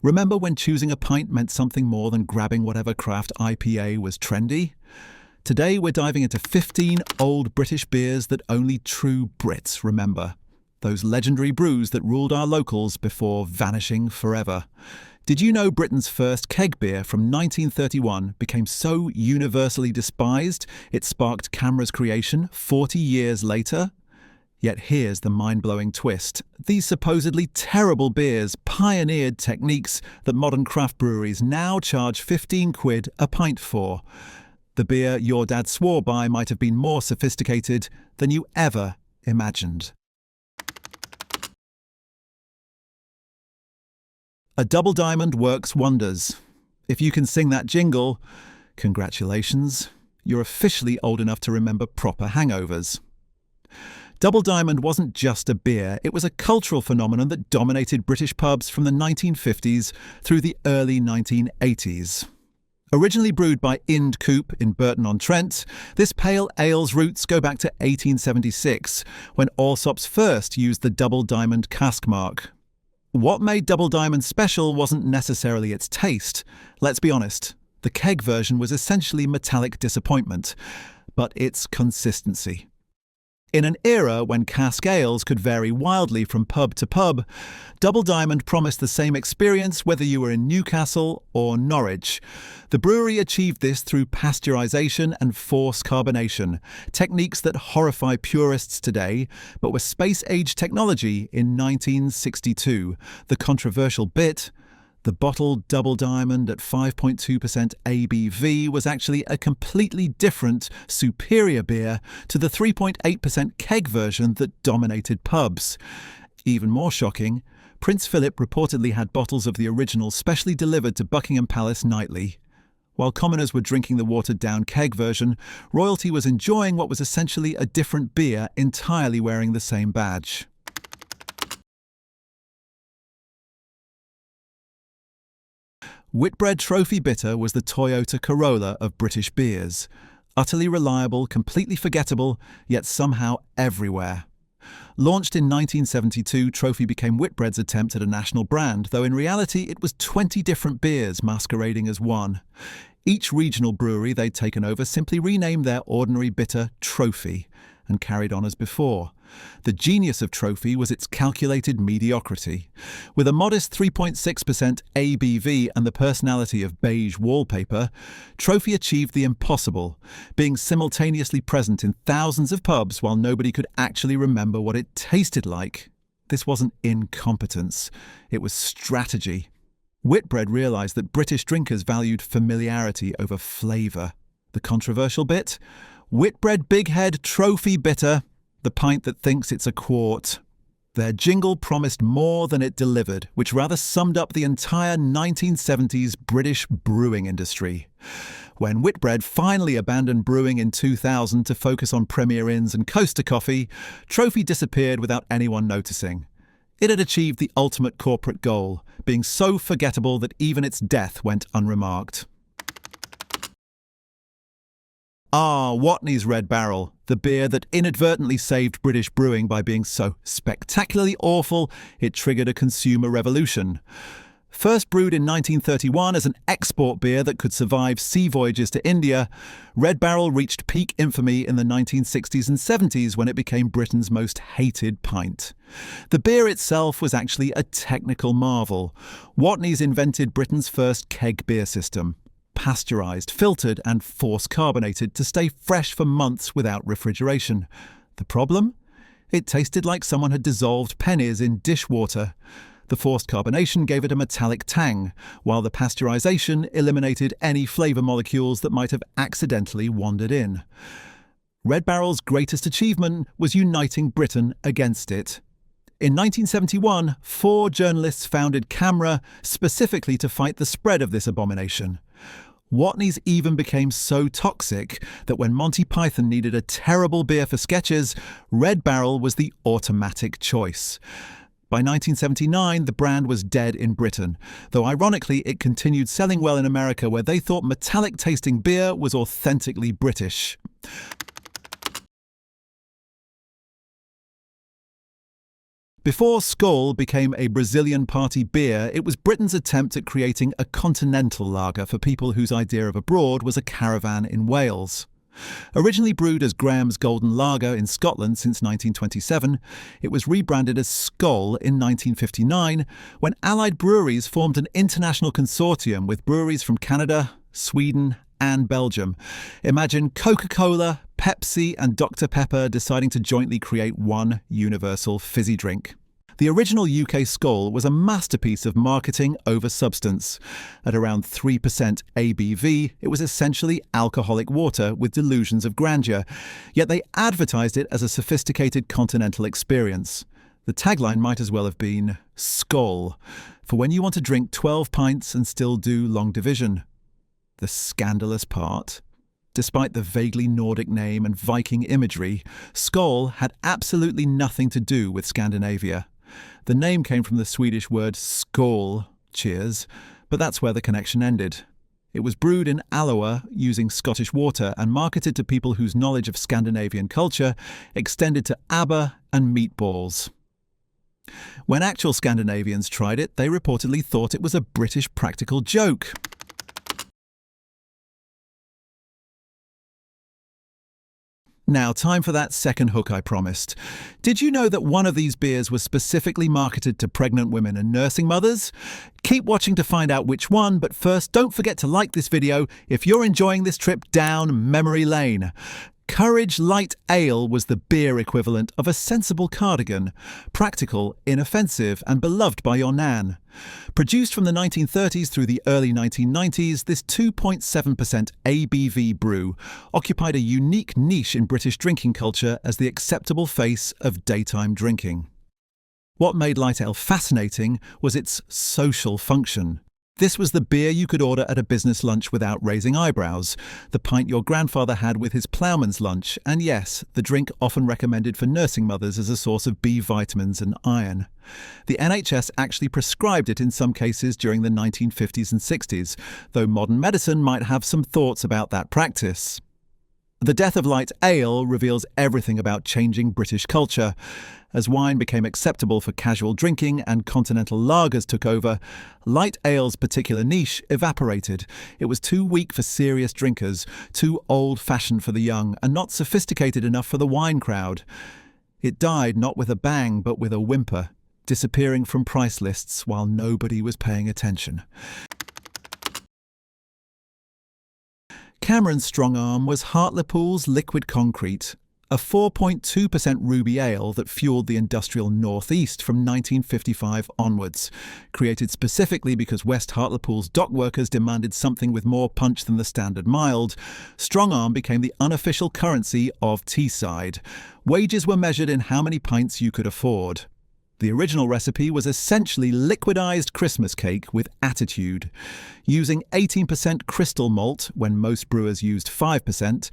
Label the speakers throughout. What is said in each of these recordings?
Speaker 1: Remember when choosing a pint meant something more than grabbing whatever craft IPA was trendy? Today we're diving into 15 old British beers that only true Brits remember. Those legendary brews that ruled our locals before vanishing forever. Did you know Britain's first keg beer from 1931 became so universally despised it sparked CAMRA's creation 40 years later? Yet here's the mind-blowing twist. These supposedly terrible beers pioneered techniques that modern craft breweries now charge 15 quid a pint for. The beer your dad swore by might have been more sophisticated than you ever imagined. A double diamond works wonders. If you can sing that jingle, congratulations, you're officially old enough to remember proper hangovers. Double Diamond wasn't just a beer, it was a cultural phenomenon that dominated British pubs from the 1950s through the early 1980s. Originally brewed by Ind Coop in Burton-on-Trent, this pale ale's roots go back to 1876, when Allsops first used the Double Diamond cask mark. What made Double Diamond special wasn't necessarily its taste. Let's be honest, the keg version was essentially metallic disappointment, but its consistency. In an era when cask ales could vary wildly from pub to pub, Double Diamond promised the same experience whether you were in Newcastle or Norwich. The brewery achieved this through pasteurisation and forced carbonation, techniques that horrify purists today, but were space-age technology in 1962. The controversial bit: the bottled Double Diamond at 5.2% ABV was actually a completely different, superior beer to the 3.8% keg version that dominated pubs. Even more shocking, Prince Philip reportedly had bottles of the original specially delivered to Buckingham Palace nightly. While commoners were drinking the watered-down keg version, royalty was enjoying what was essentially a different beer entirely wearing the same badge. Whitbread Trophy Bitter was the Toyota Corolla of British beers. Utterly reliable, completely forgettable, yet somehow everywhere. Launched in 1972, Trophy became Whitbread's attempt at a national brand, though in reality it was 20 different beers masquerading as one. Each regional brewery they'd taken over simply renamed their ordinary bitter Trophy and carried on as before. The genius of Trophy was its calculated mediocrity. With a modest 3.6% ABV and the personality of beige wallpaper, Trophy achieved the impossible, being simultaneously present in thousands of pubs while nobody could actually remember what it tasted like. This wasn't incompetence, it was strategy. Whitbread realised that British drinkers valued familiarity over flavour. The controversial bit? Whitbread Big Head Trophy Bitter, the pint that thinks it's a quart. Their jingle promised more than it delivered, which rather summed up the entire 1970s British brewing industry. When Whitbread finally abandoned brewing in 2000 to focus on Premier Inns and Coaster Coffee, Trophy disappeared without anyone noticing. It had achieved the ultimate corporate goal, being so forgettable that even its death went unremarked. Watney's Red Barrel, the beer that inadvertently saved British brewing by being so spectacularly awful it triggered a consumer revolution. First brewed in 1931 as an export beer that could survive sea voyages to India, Red Barrel reached peak infamy in the 1960s and 70s when it became Britain's most hated pint. The beer itself was actually a technical marvel. Watneys invented Britain's first keg beer system. Pasteurised, filtered and force carbonated to stay fresh for months without refrigeration. The problem? It tasted like someone had dissolved pennies in dishwater. The forced carbonation gave it a metallic tang, while the pasteurisation eliminated any flavour molecules that might have accidentally wandered in. Red Barrel's greatest achievement was uniting Britain against it. In 1971, 4 journalists founded CAMRA specifically to fight the spread of this abomination. Watneys even became so toxic that when Monty Python needed a terrible beer for sketches, Red Barrel was the automatic choice. By 1979, the brand was dead in Britain, though ironically it continued selling well in America where they thought metallic-tasting beer was authentically British. Before Skol became a Brazilian party beer, it was Britain's attempt at creating a continental lager for people whose idea of abroad was a caravan in Wales. Originally brewed as Graham's Golden Lager in Scotland since 1927, it was rebranded as Skol in 1959 when Allied breweries formed an international consortium with breweries from Canada, Sweden and Belgium. Imagine Coca-Cola, Pepsi and Dr. Pepper deciding to jointly create one universal fizzy drink. The original UK Skol was a masterpiece of marketing over substance. At around 3% ABV, it was essentially alcoholic water with delusions of grandeur, yet they advertised it as a sophisticated continental experience. The tagline might as well have been Skol, for when you want to drink 12 pints and still do long division. The scandalous part? Despite the vaguely Nordic name and Viking imagery, Skol had absolutely nothing to do with Scandinavia. The name came from the Swedish word skål, cheers, but that's where the connection ended. It was brewed in Alloa using Scottish water and marketed to people whose knowledge of Scandinavian culture extended to ABBA and meatballs. When actual Scandinavians tried it, they reportedly thought it was a British practical joke. Now, time for that second hook I promised. Did you know that one of these beers was specifically marketed to pregnant women and nursing mothers? Keep watching to find out which one, but first, don't forget to like this video if you're enjoying this trip down memory lane. Courage Light Ale was the beer equivalent of a sensible cardigan, practical, inoffensive, and beloved by your nan. Produced from the 1930s through the early 1990s, this 2.7% ABV brew occupied a unique niche in British drinking culture as the acceptable face of daytime drinking. What made light ale fascinating was its social function. This was the beer you could order at a business lunch without raising eyebrows, the pint your grandfather had with his ploughman's lunch, and yes, the drink often recommended for nursing mothers as a source of B vitamins and iron. The NHS actually prescribed it in some cases during the 1950s and 60s, though modern medicine might have some thoughts about that practice. The death of light ale reveals everything about changing British culture. As wine became acceptable for casual drinking and continental lagers took over, light ale's particular niche evaporated. It was too weak for serious drinkers, too old-fashioned for the young, and not sophisticated enough for the wine crowd. It died not with a bang but with a whimper, disappearing from price lists while nobody was paying attention. Cameron's Strongarm was Hartlepool's Liquid Concrete, a 4.2% ruby ale that fueled the industrial northeast from 1955 onwards. Created specifically because West Hartlepool's dock workers demanded something with more punch than the standard mild, Strongarm became the unofficial currency of Teesside. Wages were measured in how many pints you could afford. The original recipe was essentially liquidized Christmas cake with attitude. Using 18% crystal malt when most brewers used 5%,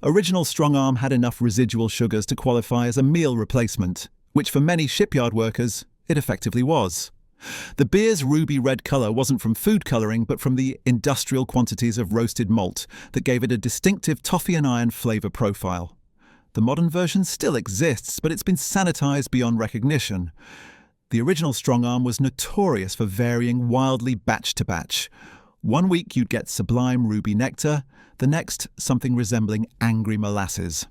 Speaker 1: original Strongarm had enough residual sugars to qualify as a meal replacement, which for many shipyard workers, it effectively was. The beer's ruby red colour wasn't from food colouring but from the industrial quantities of roasted malt that gave it a distinctive toffee and iron flavour profile. The modern version still exists, but it's been sanitised beyond recognition. The original Strongarm was notorious for varying wildly batch to batch. One week you'd get sublime ruby nectar, the next something resembling angry molasses.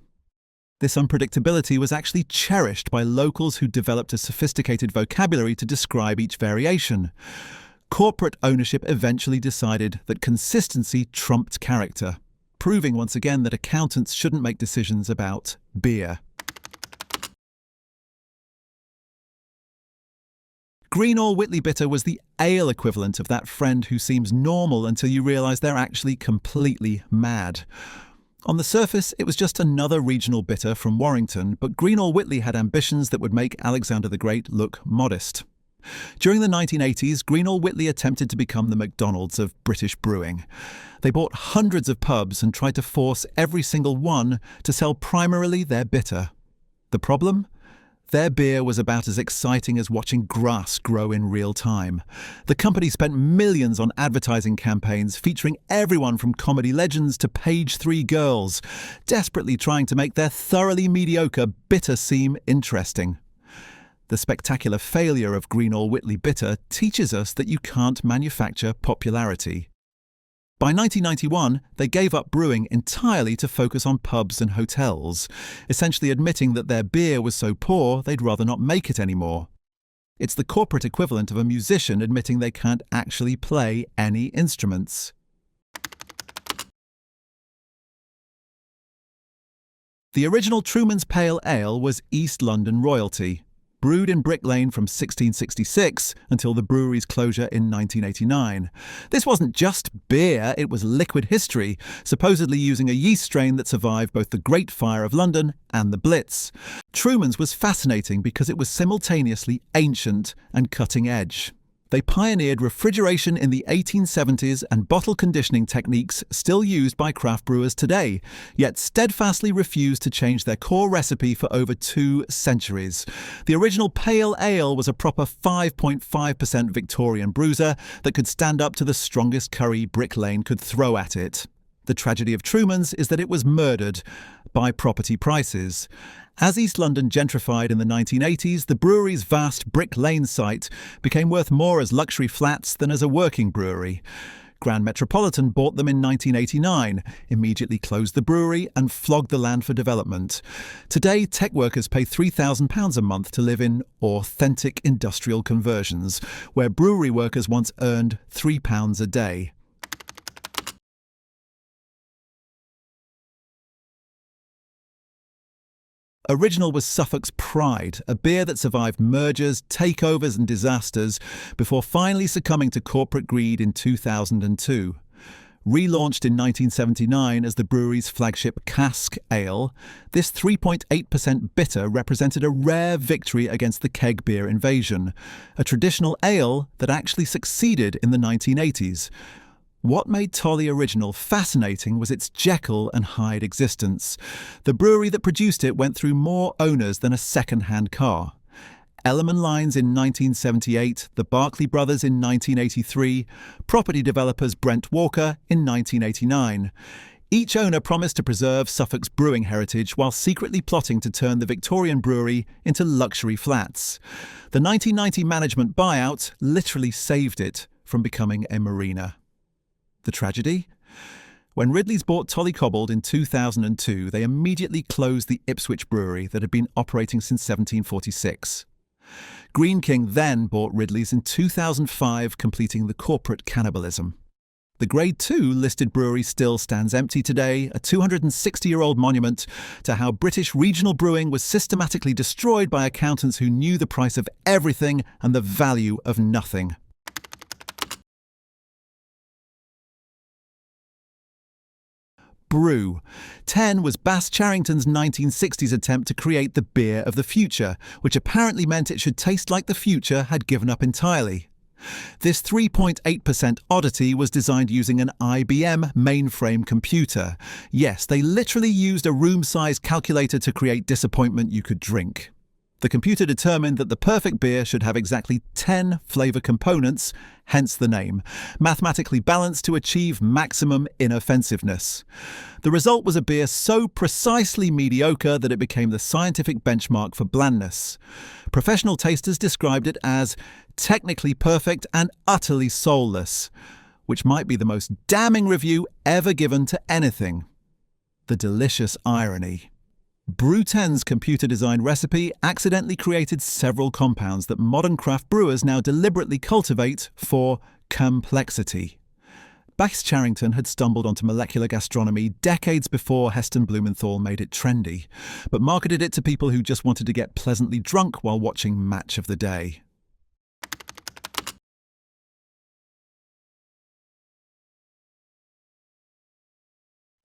Speaker 1: This unpredictability was actually cherished by locals who developed a sophisticated vocabulary to describe each variation. Corporate ownership eventually decided that consistency trumped character, proving once again that accountants shouldn't make decisions about beer. Greenall Whitley Bitter was the ale equivalent of that friend who seems normal until you realise they're actually completely mad. On the surface, it was just another regional bitter from Warrington, but Greenall Whitley had ambitions that would make Alexander the Great look modest. During the 1980s, Greenall Whitley attempted to become the McDonald's of British brewing. They bought hundreds of pubs and tried to force every single one to sell primarily their bitter. The problem? Their beer was about as exciting as watching grass grow in real time. The company spent millions on advertising campaigns featuring everyone from comedy legends to page 3 girls, desperately trying to make their thoroughly mediocre bitter seem interesting. The spectacular failure of Greenall Whitley bitter teaches us that you can't manufacture popularity. By 1991, they gave up brewing entirely to focus on pubs and hotels, essentially admitting that their beer was so poor they'd rather not make it anymore. It's the corporate equivalent of a musician admitting they can't actually play any instruments. The original Truman's Pale Ale was East London royalty, brewed in Brick Lane from 1666 until the brewery's closure in 1989. This wasn't just beer, it was liquid history, supposedly using a yeast strain that survived both the Great Fire of London and the Blitz. Truman's was fascinating because it was simultaneously ancient and cutting edge. They pioneered refrigeration in the 1870s and bottle conditioning techniques still used by craft brewers today, yet steadfastly refused to change their core recipe for over 2 centuries. The original Pale Ale was a proper 5.5% Victorian bruiser that could stand up to the strongest curry Brick Lane could throw at it. The tragedy of Truman's is that it was murdered by property prices. As East London gentrified in the 1980s, the brewery's vast Brick Lane site became worth more as luxury flats than as a working brewery. Grand Metropolitan bought them in 1989, immediately closed the brewery and flogged the land for development. Today, tech workers pay £3,000 a month to live in authentic industrial conversions, where brewery workers once earned £3 a day. Original was Suffolk's Pride, a beer that survived mergers, takeovers and disasters before finally succumbing to corporate greed in 2002. Relaunched in 1979 as the brewery's flagship cask ale, this 3.8% bitter represented a rare victory against the keg beer invasion, a traditional ale that actually succeeded in the 1980s. What made Tolly Original fascinating was its Jekyll and Hyde existence. The brewery that produced it went through more owners than a second-hand car. Ellerman Lines in 1978, the Barclay Brothers in 1983, property developers Brent Walker in 1989. Each owner promised to preserve Suffolk's brewing heritage while secretly plotting to turn the Victorian brewery into luxury flats. The 1990 management buyout literally saved it from becoming a marina. The tragedy? When Ridley's bought Tolly Cobbold in 2002, they immediately closed the Ipswich brewery that had been operating since 1746. Green King then bought Ridley's in 2005, completing the corporate cannibalism. The Grade 2 listed brewery still stands empty today, a 260-year-old monument to how British regional brewing was systematically destroyed by accountants who knew the price of everything and the value of nothing. Brew. 10 was Bass Charrington's 1960s attempt to create the beer of the future, which apparently meant it should taste like the future had given up entirely. This 3.8% oddity was designed using an IBM mainframe computer. Yes, they literally used a room-sized calculator to create disappointment you could drink. The computer determined that the perfect beer should have exactly 10 flavour components, hence the name, mathematically balanced to achieve maximum inoffensiveness. The result was a beer so precisely mediocre that it became the scientific benchmark for blandness. Professional tasters described it as technically perfect and utterly soulless, which might be the most damning review ever given to anything. The delicious irony. Brew 10's computer-designed recipe accidentally created several compounds that modern craft brewers now deliberately cultivate for complexity. Bass Charrington had stumbled onto molecular gastronomy decades before Heston Blumenthal made it trendy, but marketed it to people who just wanted to get pleasantly drunk while watching Match of the Day.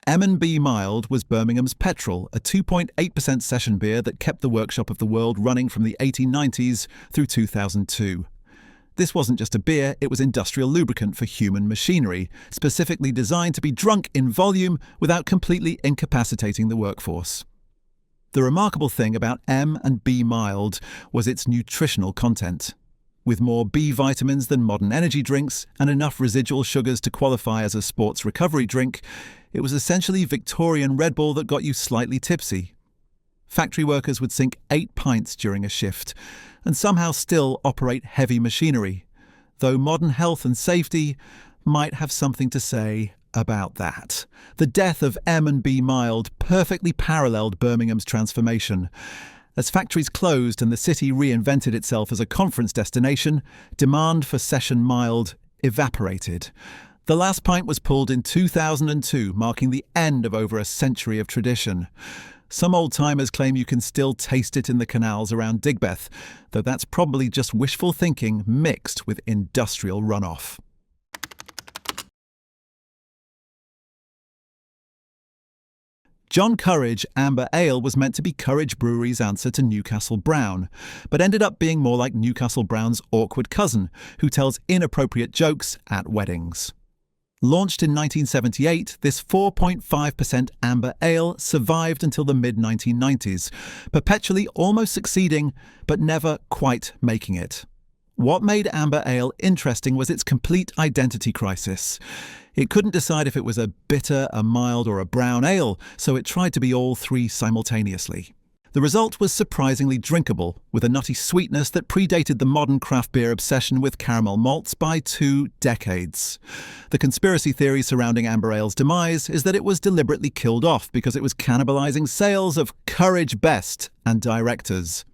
Speaker 1: M&B Mild was Birmingham's petrol, a 2.8% session beer that kept the workshop of the world running from the 1890s through 2002. This wasn't just a beer, it was industrial lubricant for human machinery, specifically designed to be drunk in volume without completely incapacitating the workforce. The remarkable thing about M&B Mild was its nutritional content. With more B vitamins than modern energy drinks and enough residual sugars to qualify as a sports recovery drink, it was essentially Victorian Red Bull that got you slightly tipsy. factory workers would sink 8 pints during a shift and somehow still operate heavy machinery, though modern health and safety might have something to say about that. The death of M&B Mild perfectly paralleled Birmingham's transformation. As factories closed and the city reinvented itself as a conference destination, demand for session mild evaporated. The last pint was pulled in 2002, marking the end of over a century of tradition. Some old-timers claim you can still taste it in the canals around Digbeth, though that's probably just wishful thinking mixed with industrial runoff. John Courage Amber Ale was meant to be Courage Brewery's answer to Newcastle Brown, but ended up being more like Newcastle Brown's awkward cousin, who tells inappropriate jokes at weddings. Launched in 1978, this 4.5% amber ale survived until the mid-1990s, perpetually almost succeeding, but never quite making it. What made amber ale interesting was its complete identity crisis. It couldn't decide if it was a bitter, a mild, or a brown ale, so it tried to be all three simultaneously. The result was surprisingly drinkable, with a nutty sweetness that predated the modern craft beer obsession with caramel malts by 2 decades. The conspiracy theory surrounding amber ale's demise is that it was deliberately killed off because it was cannibalizing sales of Courage Best and Directors.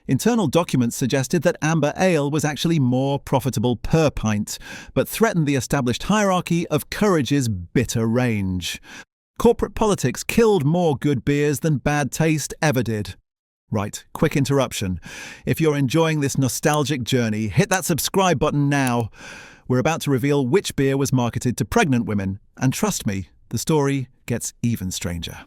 Speaker 1: Internal documents suggested that amber ale was actually more profitable per pint, but threatened the established hierarchy of Courage's bitter range. Corporate politics killed more good beers than bad taste ever did. Right, quick interruption. If you're enjoying this nostalgic journey, hit that subscribe button now. We're about to reveal which beer was marketed to pregnant women, and trust me, the story gets even stranger.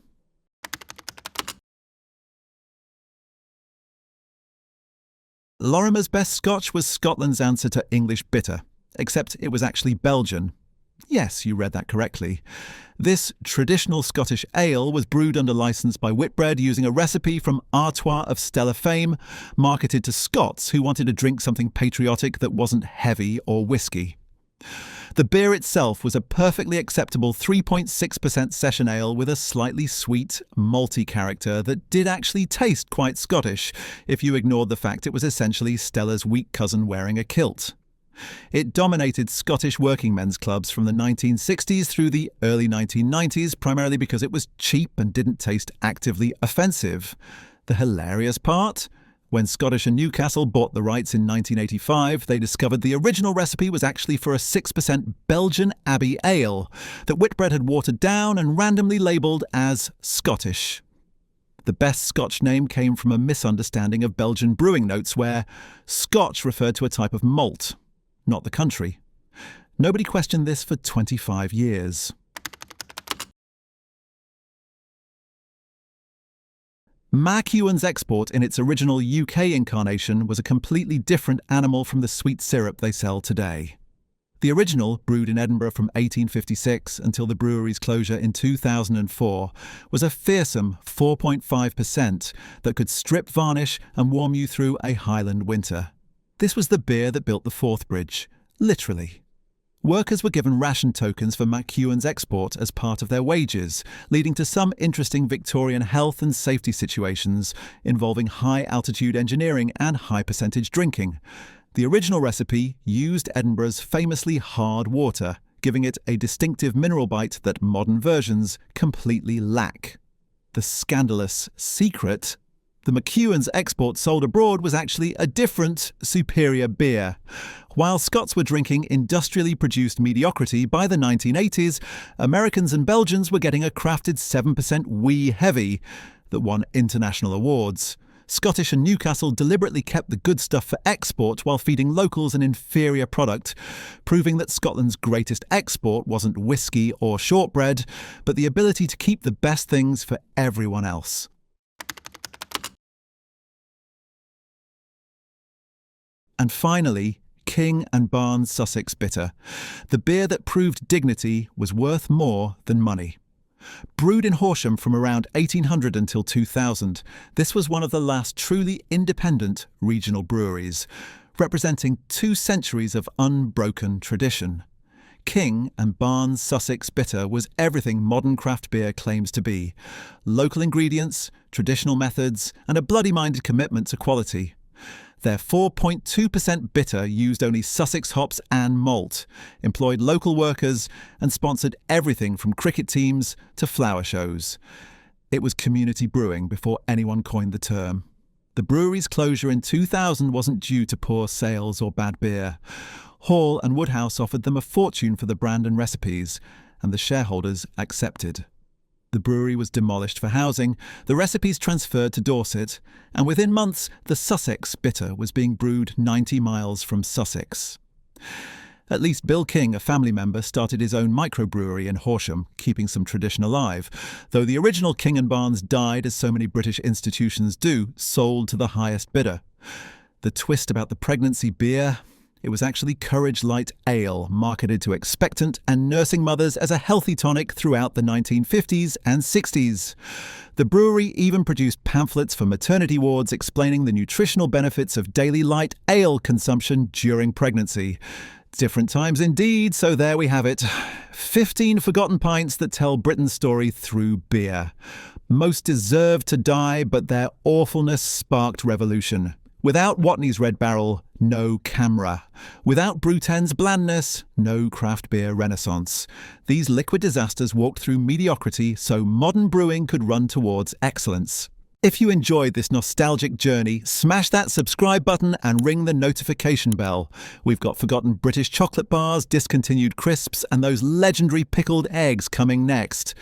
Speaker 1: Lorimer's Best Scotch was Scotland's answer to English bitter, except it was actually Belgian. Yes, you read that correctly. This traditional Scottish ale was brewed under licence by Whitbread using a recipe from Artois of stellar fame, marketed to Scots who wanted to drink something patriotic that wasn't heavy or whiskey. The beer itself was a perfectly acceptable 3.6% session ale with a slightly sweet, malty character that did actually taste quite Scottish, if you ignored the fact it was essentially Stella's weak cousin wearing a kilt. It dominated Scottish working men's clubs from the 1960s through the early 1990s, primarily because it was cheap and didn't taste actively offensive. The hilarious part? When Scottish and Newcastle bought the rights in 1985, they discovered the original recipe was actually for a 6% Belgian Abbey ale that Whitbread had watered down and randomly labelled as Scottish. The best Scotch name came from a misunderstanding of Belgian brewing notes where Scotch referred to a type of malt, not the country. Nobody questioned this for 25 years. McEwan's export in its original UK incarnation was a completely different animal from the sweet syrup they sell today. The original, brewed in Edinburgh from 1856 until the brewery's closure in 2004, was a fearsome 4.5% that could strip varnish and warm you through a Highland winter. This was the beer that built the Forth Bridge, literally. Workers were given ration tokens for McEwan's export as part of their wages, leading to some interesting Victorian health and safety situations involving high-altitude engineering and high-percentage drinking. The original recipe used Edinburgh's famously hard water, giving it a distinctive mineral bite that modern versions completely lack. The scandalous secret: the McEwan's export sold abroad was actually a different, superior beer. While Scots were drinking industrially produced mediocrity by the 1980s, Americans and Belgians were getting a crafted 7% wee heavy that won international awards. Scottish and Newcastle deliberately kept the good stuff for export while feeding locals an inferior product, proving that Scotland's greatest export wasn't whiskey or shortbread, but the ability to keep the best things for everyone else. And finally, King & Barnes Sussex Bitter. The beer that proved dignity was worth more than money. Brewed in Horsham from around 1800 until 2000, this was one of the last truly independent regional breweries, representing 2 centuries of unbroken tradition. King and Barnes Sussex Bitter was everything modern craft beer claims to be. Local ingredients, traditional methods, and a bloody-minded commitment to quality. Their 4.2% bitter used only Sussex hops and malt, employed local workers, and sponsored everything from cricket teams to flower shows. It was community brewing before anyone coined the term. The brewery's closure in 2000 wasn't due to poor sales or bad beer. Hall and Woodhouse offered them a fortune for the brand and recipes, and the shareholders accepted. The brewery was demolished for housing, the recipes transferred to Dorset, and within months the Sussex Bitter was being brewed 90 miles from Sussex. At least Bill King, a family member, started his own microbrewery in Horsham, keeping some tradition alive, though the original King and Barnes died, as so many British institutions do, sold to the highest bidder. The twist about the pregnancy beer? It was actually Courage Light Ale, marketed to expectant and nursing mothers as a healthy tonic throughout the 1950s and 60s. The brewery even produced pamphlets for maternity wards explaining the nutritional benefits of daily light ale consumption during pregnancy. Different times indeed, so there we have it. 15 forgotten pints that tell Britain's story through beer. Most deserved to die, but their awfulness sparked revolution. Without Watney's Red Barrel, no camera. Without Brew 10's blandness, no craft beer renaissance. These liquid disasters walked through mediocrity so modern brewing could run towards excellence. If you enjoyed this nostalgic journey, smash that subscribe button and ring the notification bell. We've got forgotten British chocolate bars, discontinued crisps, and those legendary pickled eggs coming next.